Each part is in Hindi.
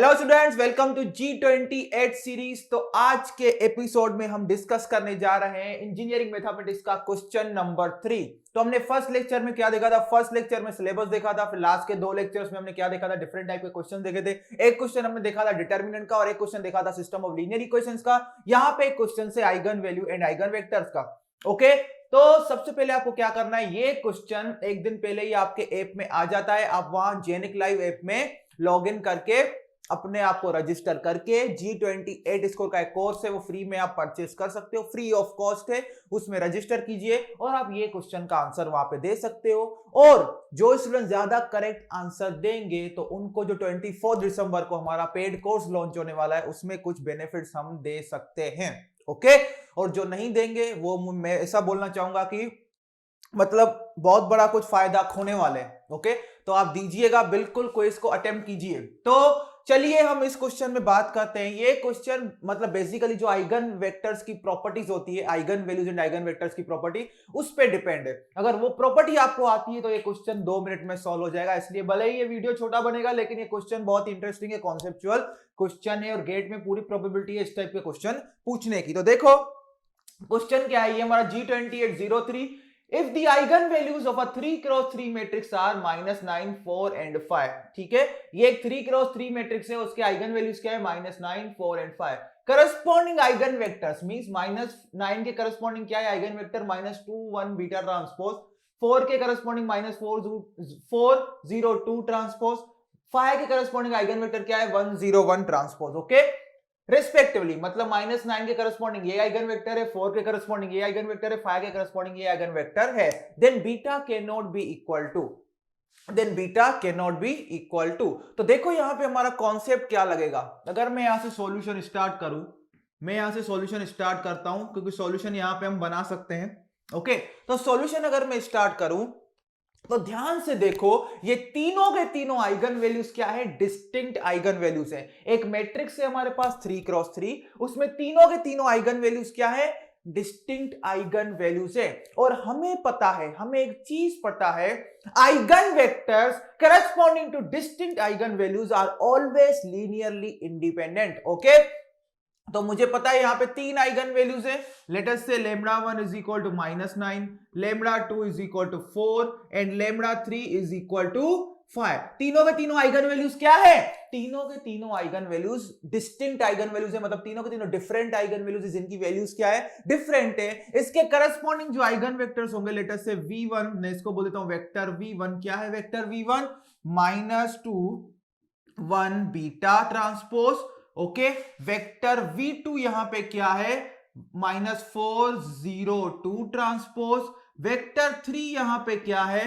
Hello students, welcome to G28 series. तो आज के एपिसोड में हम डिस्कस करने जा रहे हैं इंजीनियरिंग मैथमेटिक्स का क्वेश्चन नंबर 3। तो हमने फर्स्ट लेक्चर में क्या देखा था? फर्स्ट लेक्चर में सिलेबस देखा था, फिर लास्ट के दो लेक्चर्स में हमने क्या देखा था? डिफरेंट टाइप के क्वेश्चन देखे थे। एक क्वेश्चन हमने देखा था डिटर्मिनेंट का और एक क्वेश्चन देखा था सिस्टम ऑफ लीनियर इक्वेशंस का। यहाँ पे एक क्वेश्चन से eigen value and eigen vectors का। ओके, तो सबसे पहले आपको क्या करना है, ये क्वेश्चन एक दिन पहले ही आपके ऐप में आ जाता है। आप वहां जेनिक लाइव ऐप में लॉग इन करके अपने आप को रजिस्टर करके G28 स्कोर का एक कोर्स है, वो फ्री में आप परचेस कर सकते हो, फ्री ऑफ कॉस्ट है। उसमें रजिस्टर कीजिए और आप ये क्वेश्चन का आंसर वहां पे दे सकते हो। और जो स्टूडेंट ज्यादा करेक्ट आंसर देंगे तो उनको जो 24 दिसंबर को हमारा पेड कोर्स लॉन्च होने वाला है उसमें कुछ बेनिफिट्स हम दे सकते हैं। ओके, और जो नहीं देंगे वो मैं ऐसा बोलना चाहूंगा कि मतलब बहुत बड़ा कुछ फायदा खोने वाले हैं। ओके, तो आप दीजिएगा, बिल्कुल क्विज को अटेम्प्ट कीजिए। तो चलिए हम इस क्वेश्चन में बात करते हैं। ये क्वेश्चन मतलब बेसिकली जो आइगन वेक्टर्स की प्रॉपर्टीज होती है, eigen values and eigen vectors की प्रॉपर्टी, उस पे डिपेंड है। अगर वो प्रॉपर्टी आपको आती है तो ये क्वेश्चन 2 मिनट में सॉल्व हो जाएगा। इसलिए भले ही ये वीडियो छोटा बनेगा लेकिन ये क्वेश्चन बहुत इंटरेस्टिंग है, कॉन्सेप्चुअल क्वेश्चन है और गेट में पूरी प्रोबेबिलिटी है इस टाइप के क्वेश्चन पूछने की। तो देखो क्वेश्चन क्या है, ये हमारा G2803। If the eigenvalues of a 3x3 matrix are -9, 4 and 5, ठीक है, ये एक 3x3 मैट्रिक्स है, उसके आइगन वैल्यूज क्या है? -9, 4 and 5। Corresponding eigen vectors means -9 के करस्पॉन्डिंग क्या है आइगन वेक्टर? -2, 1 beta transpose. 4 के करस्पॉन्डिंग -4, 0, 2 ट्रांसपोज। 5 के करस्पॉन्डिंग आइगन वेक्टर क्या है? 1, 0, 1 ट्रांसपोज। ओके, रिस्पेक्टिवली, मतलब -9 के करस्पॉन्डिंग ये आइगन वेक्टर है, 4 के करस्पॉन्डिंग ये आइगन वेक्टर है, 5 के करस्पॉन्डिंग ये आइगन वेक्टर है। Then beta can not be equal to. तो देखो यहां पे हमारा कॉन्सेप्ट क्या लगेगा। अगर मैं यहां से सॉल्यूशन स्टार्ट करूं, मैं यहां से सॉल्यूशन स्टार्ट करता हूं क्योंकि सॉल्यूशन यहां पे हम बना सकते हैं। ओके, तो सॉल्यूशन अगर मैं स्टार्ट करूं तो ध्यान से देखो, ये तीनों के तीनों आइगन वैल्यूज क्या है? डिस्टिंक्ट आइगन वैल्यूज है। एक मैट्रिक्स है हमारे पास 3x3, उसमें तीनों के तीनों आइगन वैल्यूज क्या है? डिस्टिंक्ट आइगन वैल्यूज है। और हमें पता है, हमें एक चीज पता है, eigen vectors corresponding to distinct eigen values are always linearly independent. Okay, तो मुझे पता है यहां पे 3 आइगन वैल्यूज है। Let us say λ1 is equal to -9, λ2 is equal to 4 and λ3 is equal to 5। तीनों के तीनों आइगन वैल्यूज क्या है? तीनों के तीनों eigen values distinct eigen values है, मतलब तीनों के तीनों डिफरेंट आइगन वैल्यूज है जिनकी वैल्यूज क्या है? डिफरेंट है। इसके करस्पॉन्डिंग जो आइगन वेक्टर्स होंगे, लेट अस से v1, मैं इसको बोल देता हूं वेक्टर v1। क्या है vector v1? -2, 1 beta transpose. Okay, vector v2 यहां पे क्या है? -4, 0, 2 ट्रांसपोज। वेक्टर 3 यहां पे क्या है?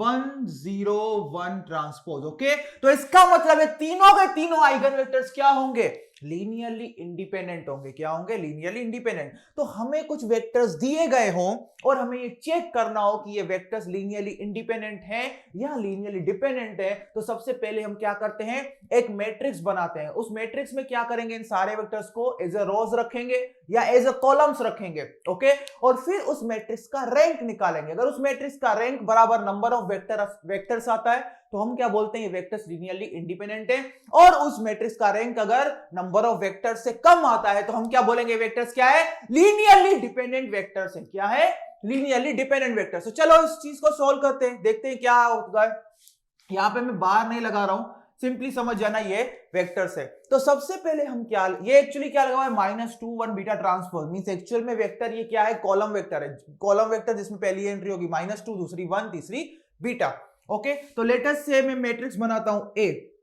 1, 0, 1 ट्रांसपोज। ओके, तो इसका मतलब है तीनों के तीनों आइगन वेक्टर्स क्या होंगे? लीनियरली इंडिपेंडेंट होंगे। क्या होंगे? Linearly independent. तो हमें कुछ वेक्टर्स दिए गए हों और हमें ये चेक करना हो कि ये वेक्टर्स लीनियरली इंडिपेंडेंट हैं या लीनियरली डिपेंडेंट है, तो सबसे पहले हम क्या करते हैं? एक मैट्रिक्स बनाते हैं। उस मैट्रिक्स में क्या करेंगे? इन सारे वेक्टर्स को एज अ रोज रखेंगे या एज अ कॉलम्स रखेंगे। ओके, और फिर उस मैट्रिक्स का रैंक निकालेंगे। अगर उस मैट्रिक्स का रैंक बराबर नंबर ऑफ वेक्टर्स आता है तो हम क्या बोलते हैं? ये वेक्टर्स लीनियरली इंडिपेंडेंट है। और उस मैट्रिक्स का रैंक अगर नंबर ऑफ वेक्टर्स से कम आता है तो हम क्या बोलेंगे? वेक्टर्स क्या है? लीनियरली डिपेंडेंट वेक्टर्स है। क्या है? Linearly dependent vectors. तो चलो इस चीज को सॉल्व करते हैं, देखते हैं क्या होगा। यहां पे मैं बार नहीं लगा रहा हूं, सिंपली समझ जाना ये वेक्टर्स है। तो सबसे पहले हम क्या, ये एक्चुअली क्या लगा हुआ है? -2, 1 बीटा ट्रांसपोज मींस एक्चुअल में वेक्टर ये क्या है? कॉलम वेक्टर है। कॉलम वेक्टर जिसमें पहली एंट्री होगी -2, दूसरी 1, तीसरी बीटा। ओके, तो लेट अस से मैं मैट्रिक्स बनाता हूं ए,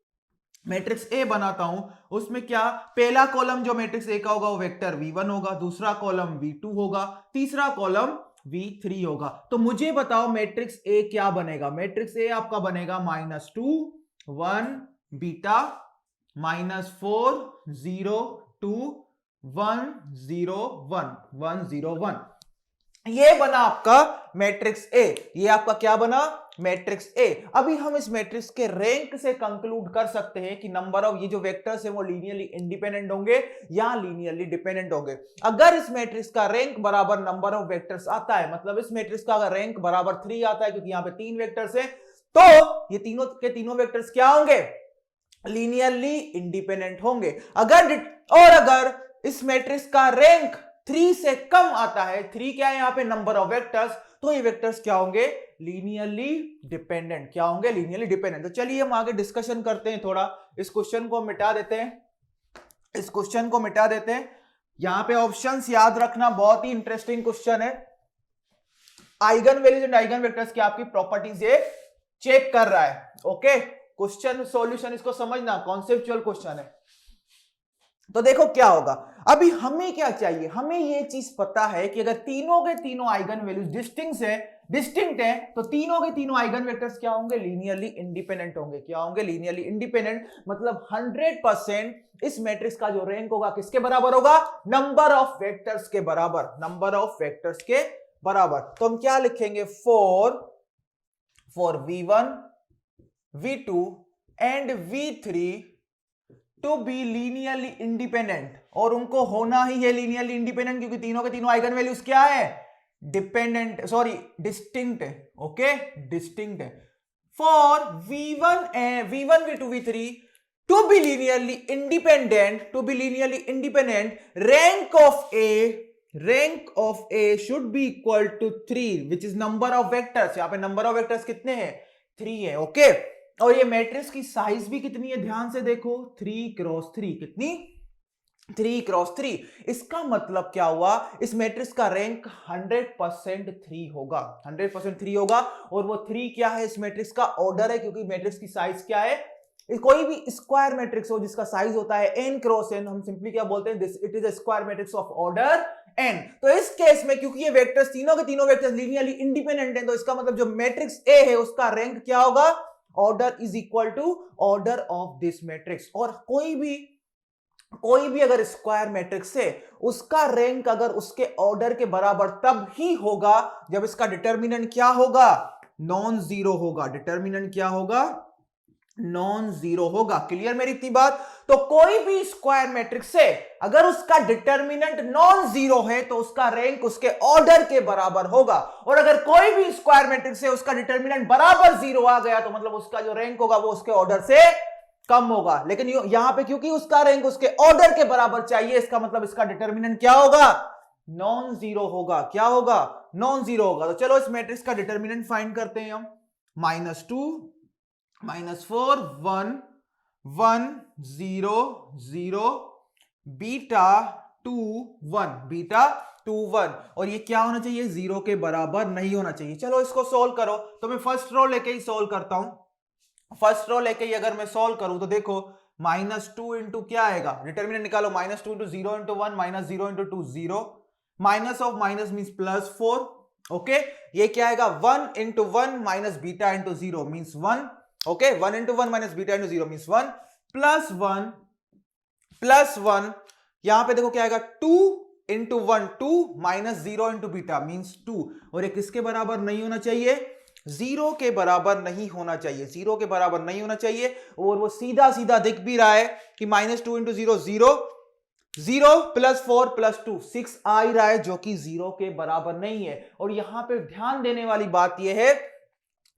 मैट्रिक्स ए बनाता हूं। उसमें क्या, पहला कॉलम जो मैट्रिक्स ए का होगा वो वेक्टर v1 होगा, दूसरा कॉलम v2 होगा, तीसरा कॉलम v3 होगा। तो मुझे बताओ मैट्रिक्स ए क्या बनेगा? मैट्रिक्स ए आपका बनेगा -2, 1 बीटा, -4, 0, 2, 1, 0, 1, 1, 0, 1। ये बना आपका मैट्रिक्स ए। ये आपका क्या बना? Matrix A. अभी हम इस मैट्रिक्स के रैंक से कंक्लूड कर सकते हैं कि नंबर ऑफ ये जो वेक्टर्स है वो लीनियरली इंडिपेंडेंट होंगे या लीनियरली डिपेंडेंट होंगे। अगर इस मैट्रिक्स का रैंक बराबर नंबर ऑफ वेक्टर्स आता है, मतलब इस मैट्रिक्स का अगर रैंक बराबर 3 आता है, क्योंकि यहां पे 3 वेक्टर्स है, तो ये तीनों के तीनों वेक्टर्स क्या होंगे? लीनियरली इंडिपेंडेंट होंगे। अगर इस मैट्रिक्स का रैंक 3 से कम आता है, 3 क्या है यहां पे नंबर ऑफ वेक्टर्स, तो ये वेक्टर्स क्या होंगे, लीनियरली डिपेंडेंट। क्या होंगे, लीनियरली डिपेंडेंट। तो चलिए हम आगे डिस्कशन करते हैं थोड़ा, इस क्वेश्चन को मिटा देते हैं, इस क्वेश्चन को मिटा देते हैं। यहां पे ऑप्शंस याद रखना, बहुत ही इंटरेस्टिंग क्वेश्चन है। Eigen values and eigen vectors की आपकी प्रॉपर्टीज ये चेक कर रहा है। ओके, क्वेश्चन सॉल्यूशन इसको समझना, कॉन्सेप्चुअल क्वेश्चन है। तो देखो क्या होगा, अभी हमें क्या चाहिए, हमें ये चीज पता है कि अगर तीनों के तीनों आइगन वैल्यूज डिस्टिंक्ट है तो तीनों के तीनों आइगन वेक्टर्स क्या होंगे, लीनियरली इंडिपेंडेंट होंगे। क्या होंगे, लीनियरली इंडिपेंडेंट। मतलब 100% इस मैट्रिक्स का जो रैंक होगा किसके बराबर होगा, नंबर ऑफ वेक्टर्स के बराबर, नंबर ऑफ वेक्टर्स के बराबर। तो हम क्या लिखेंगे, for V1 V2 and V3 to be linearly independent, और उनको होना ही है लीनियरली इंडिपेंडेंट क्योंकि तीनों के तीनों आइगन वैल्यूज क्या है, डिपेंडेंट, सॉरी डिस्टिंक्ट है। ओके, डिस्टिंक्ट है। For V1 V2 V3 to be linearly independent, rank of A should be equal to 3 which is number of vectors. यहां पे नंबर ऑफ वेक्टर्स कितने हैं, 3 है। ओके, और ये मैट्रिक्स की साइज भी कितनी है, ध्यान से देखो, 3 क्रॉस 3। कितनी, 3 क्रॉस 3। इसका मतलब क्या हुआ, इस मैट्रिक्स का रैंक 100% 3 होगा, 100% 3 होगा। और वो 3 क्या है, इस मैट्रिक्स का ऑर्डर है, क्योंकि मैट्रिक्स की साइज क्या है, कोई भी स्क्वायर मैट्रिक्स हो जिसका साइज होता है n क्रॉस n, हम सिंपली क्या बोलते हैं, this it is a square matrix of order n। तो इस केस में क्योंकि ये वेक्टर्स तीनों के तीनों वेक्टर्स लीनियरली इंडिपेंडेंट हैं, तो इसका मतलब जो मैट्रिक्स A है उसका रैंक क्या होगा, order is equal to order of this matrix. और कोई भी अगर स्क्वायर मैट्रिक्स है उसका रैंक अगर उसके ऑर्डर के बराबर तब ही होगा जब इसका डिटर्मिनेंट क्या होगा, नॉन जीरो होगा। डिटर्मिनेंट क्या होगा, नॉन जीरो होगा। क्लियर मेरी इतनी बात। तो कोई भी स्क्वायर मैट्रिक्स है अगर उसका डिटर्मिनेंट नॉन जीरो है तो उसका रैंक उसके ऑर्डर के बराबर होगा। और अगर कोई भी स्क्वायर मैट्रिक्स है उसका डिटर्मिनेंट बराबर जीरो आ गया तो मतलब उसका जो रैंक होगा वो उसके ऑर्डर से कम होगा। लेकिन यहां पे क्योंकि उसका रैंक उसके ऑर्डर के बराबर चाहिए, इसका मतलब इसका डिटर्मिनेंट क्या होगा, नॉन जीरो होगा। क्या होगा, नॉन जीरो होगा। तो चलो इस मैट्रिक्स का डिटर्मिनेंट फाइंड करते हैं हम। -2 -4 1 1 0 0 बीटा 2 1, बीटा 2 1। और ये क्या होना चाहिए, जीरो के बराबर नहीं होना चाहिए। चलो इसको सोल्व करो। तो मैं फर्स्ट रो लेके ही सोल्व करता हूं। फर्स्ट रो लेके ही अगर मैं सोल्व करूं तो देखो, -2 इंटू क्या आएगा, डिटर्मिनेंट निकालो, -2 into 0 into 1 -0 into 2 0, minus of minus means +4। Okay, ये क्या आएगा, 1 into 1 minus beta into 0 means 1। Okay, 1 into 1 minus beta into 0 means 1, +1 यहां पे देखो क्या आएगा, 2 into 1 2 minus 0 into beta means 2। और ये किसके बराबर नहीं होना चाहिए, 0 के बराबर नहीं होना चाहिए, 0 के बराबर नहीं होना चाहिए। और वो सीधा सीधा दिख भी रहा है कि -2 इंटू 0 0 0 +4 +2 6 आ ही रहा है जो कि 0 के बराबर नहीं है। और यहां पे ध्यान देने वाली बात यह है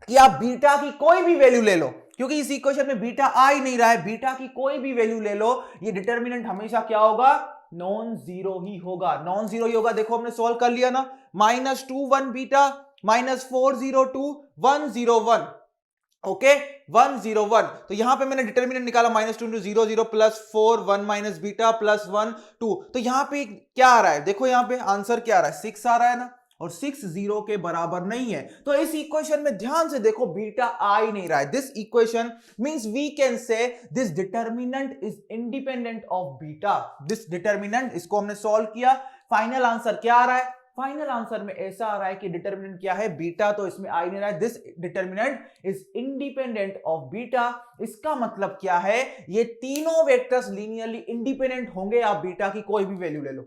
कि आप बीटा की कोई भी वैल्यू ले लो, क्योंकि इस इक्वेशन में बीटा आ ही नहीं रहा है, बीटा की कोई भी वैल्यू ले लो, ये डिटर्मिनेंट हमेशा क्या होगा, नॉन जीरो ही होगा, नॉन जीरो ही होगा। देखो हमने सॉल्व कर लिया ना, -2 1 बीटा, -4 0 2 1 0 1। ओके, 1 0 1। तो यहां पे मैंने डिटर्मिनेंट निकाला, -2 इंटू 0 0 +4 1 माइनस बीटा +1 2। तो यहां पे क्या आ रहा है, देखो यहां पे आंसर क्या आ रहा है, 6 आ रहा है ना, और 6 0 के बराबर नहीं है। तो इस इक्वेशन में ध्यान से देखो, बीटा आ ही नहीं रहा है। This equation means we can say this determinant is independent of beta. This determinant, इसको हमने सॉल्व किया, फाइनल आंसर क्या आ रहा है, फाइनल आंसर में ऐसा आ रहा है कि डिटर्मिनेंट क्या है, बीटा, तो इसमें आ ही नहीं रहा है। This determinant is independent of beta. इसका मतलब क्या है, ये तीनों वेक्टर्स लीनियरली इंडिपेंडेंट होंगे। आप बीटा की कोई भी वैल्यू ले लो,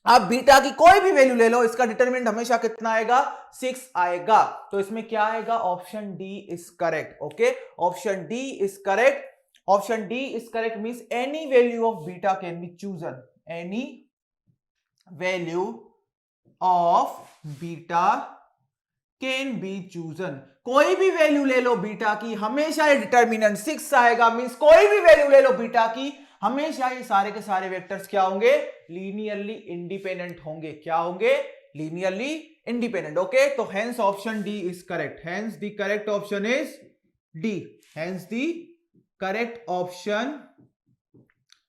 आप बीटा की कोई भी वैल्यू ले लो, इसका डिटरमिनेंट हमेशा कितना आएगा, 6 आएगा। तो इसमें क्या आएगा, option D is correct. Okay, option D is correct. Option D is correct means any value of beta can be chosen, any value of beta can be chosen. कोई भी वैल्यू ले लो बीटा की, हमेशा ये डिटर्मिनेंट 6 आएगा। मींस कोई भी वैल्यू ले लो बीटा की, हमेशा ये सारे के सारे वेक्टर्स क्या होंगे, लीनियरली इंडिपेंडेंट होंगे। क्या होंगे, लीनियरली इंडिपेंडेंट। ओके, तो hence option D is correct. Hence the correct option is D. Hence the correct option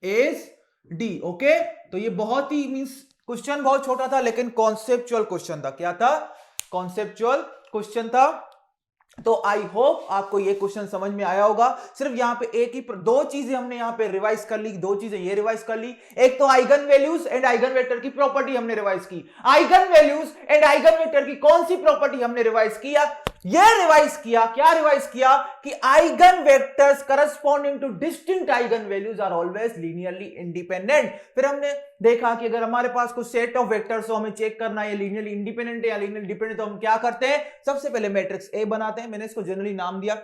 is D. Okay, तो ये बहुत ही मींस क्वेश्चन बहुत छोटा था लेकिन कॉन्सेप्चुअल क्वेश्चन था। क्या था, कॉन्सेप्चुअल क्वेश्चन था। तो आई होप आपको ये क्वेश्चन समझ में आया होगा। सिर्फ यहां पे एक ही दो चीजें हमने यहां पे रिवाइज कर ली, दो चीजें ये रिवाइज कर ली। एक तो eigen values and eigen vector की प्रॉपर्टी हमने रिवाइज की। Eigen values and eigen vector की कौन सी प्रॉपर्टी हमने रिवाइज किया, ये रिवाइज किया, क्या रिवाइज किया कि eigen vectors corresponding to distinct eigen values are always linearly independent. फिर हमने देखा कि अगर हमारे पास कुछ सेट ऑफ वेक्टर्स हो, हमें चेक करना है लीनियरली इंडिपेंडेंट है या लीनियरली डिपेंडेंट, तो हम क्या करते हैं, सबसे पहले मैट्रिक्स ए बनाते हैं। मैंने इसको जनरली नाम दिया,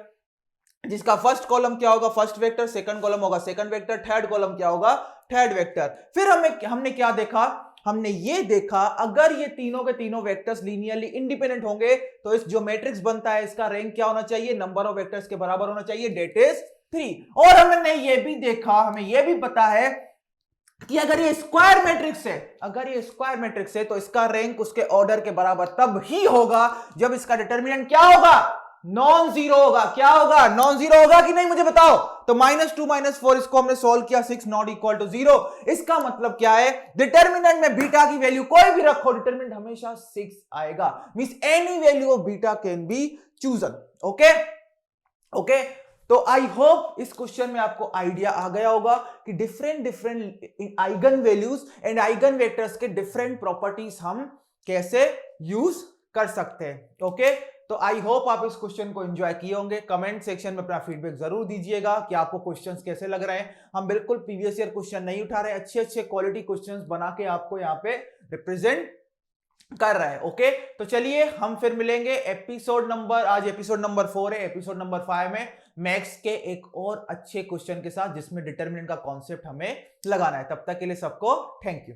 जिसका फर्स्ट कॉलम क्या होगा, फर्स्ट वेक्टर, सेकंड कॉलम होगा सेकंड वेक्टर, थर्ड कॉलम क्या होगा, थर्ड वेक्टर। फिर हमने क्या देखा, हमने ये देखा अगर ये तीनों के तीनों वेक्टर्स लीनियरली इंडिपेंडेंट होंगे तो इस जो मैट्रिक्स बनता है इसका रैंक क्या होना चाहिए, नंबर ऑफ वेक्टर्स के बराबर होना चाहिए, डेट इज 3। और हमने ये भी देखा, हमें ये भी पता है कि अगर ये स्क्वायर मैट्रिक्स है, अगर ये स्क्वायर मैट्रिक्स है तो इसका रैंक उसके ऑर्डर के बराबर तब ही होगा जब इसका डिटर्मिनेंट क्या होगा, नॉन जीरो होगा। क्या होगा, नॉन जीरो होगा कि नहीं, मुझे बताओ। तो -2 -4 इसको हमने सॉल्व किया, 6 नॉट इक्वल टू 0। इसका मतलब क्या है, डिटर्मिनेंट में बीटा की वैल्यू कोई भी रखो, डिटर्मिनेंट हमेशा 6 आएगा। Means any value of beta can be chosen. Okay okay, तो आई होप इस क्वेश्चन में आपको आइडिया आ गया होगा कि different eigen values and eigen vectors के डिफरेंट प्रॉपर्टीज हम कैसे यूज कर सकते हैं। ओके, तो आई होप आप इस क्वेश्चन को एंजॉय किए होंगे। कमेंट सेक्शन में अपना फीडबैक जरूर दीजिएगा कि आपको क्वेश्चंस कैसे लग रहे हैं। हम बिल्कुल प्रीवियस ईयर क्वेश्चन नहीं उठा रहे, अच्छे क्वालिटी क्वेश्चंस बना के आपको यहाँ पे रिप्रेजेंट कर रहा है। ओके, तो चलिए हम फिर मिलेंगे एपिसोड नंबर, आज एपिसोड नंबर 4 है, एपिसोड नंबर 5 में मैथ्स के एक और अच्छे क्वेश्चन के साथ जिसमें डिटर्मिनेंट का कॉन्सेप्ट हमें लगाना है। तब तक के लिए सबको थैंक यू।